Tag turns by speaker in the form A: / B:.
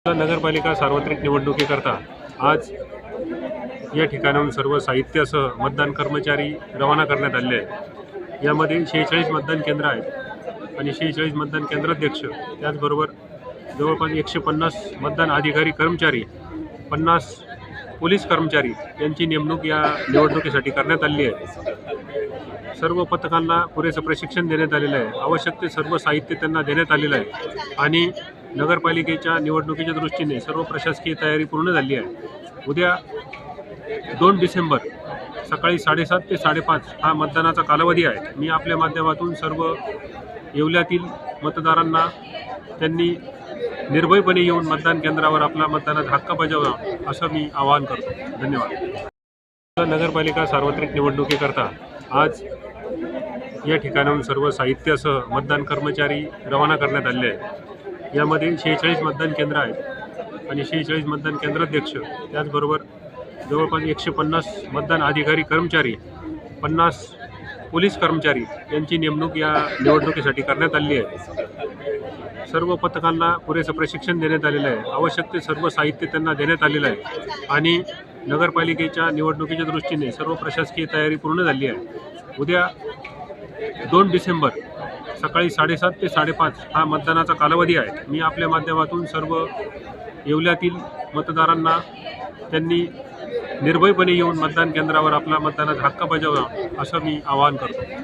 A: नगरपालिका सार्वत्रिक निवडणुकीकरता आज या ठिकाणाहून सर्व साहित्यासह मतदान कर्मचारी रवाना करण्यात आले आहेत। यामध्ये 46 मतदान केंद्र आहेत आणि 46 मतदान केंद्राध्यक्ष, त्याचबरोबर जवळपास 150 मतदान अधिकारी कर्मचारी, 50 पोलीस कर्मचारी यांची नेमणूक या निवडणुकीसाठी करण्यात आली आहे। सर्व पथकांना पुरेसं प्रशिक्षण देण्यात आलेलं आहे। आवश्यक ते सर्व साहित्य त्यांना देण्यात आलेलं आहे आणि नगरपालिकेच्या निवडणुकीच्या दृष्टीने सर्व प्रशासकीय तयारी पूर्ण झाली आहे। उद्या 2 डिसेंबर सकाळी 7:30 ते 5:30 हा मतदानाचा कालावधी आहे। मी आपल्या माध्यमातून सर्व येवल्यातील मतदारांना त्यांनी निर्भयपणे येऊन मतदान केंद्रावर आपला मतदानाचा हक्क बजावा असं मी आवाहन करतो। धन्यवाद। नगरपालिका सार्वत्रिक निवडणुकीकरता आज या ठिकाणाहून सर्व साहित्यासह मतदान कर्मचारी रवाना करण्यात आले आहेत। यामध्ये 46 मतदान केंद्र आहेत आणि 46 मतदान केंद्राध्यक्ष, त्याचबरोबर जवळपास 150 मतदान अधिकारी कर्मचारी, 50 पोलीस कर्मचारी यांची नेमणूक या निवडणुकीसाठी करण्यात आली आहे। सर्व पथकांना पुरेसं प्रशिक्षण देण्यात आलेलं आहे। आवश्यक ते सर्व साहित्य त्यांना देण्यात आलेलं आहे आणि नगरपालिकेच्या निवडणुकीच्या दृष्टीने सर्व प्रशासकीय तयारी पूर्ण झाली आहे। उद्या 2 डिसेंबर सकाळी 7:30 ते 5:30 हा मतदानाचा कालावधी आहे। मी आपल्या माध्यमातून सर्व येवल्यातील मतदारांना त्यांनी निर्भयपणे येऊन मतदान केंद्रावर आपला मतदानाचा हक्क बजावा असं मी आवाहन करतो।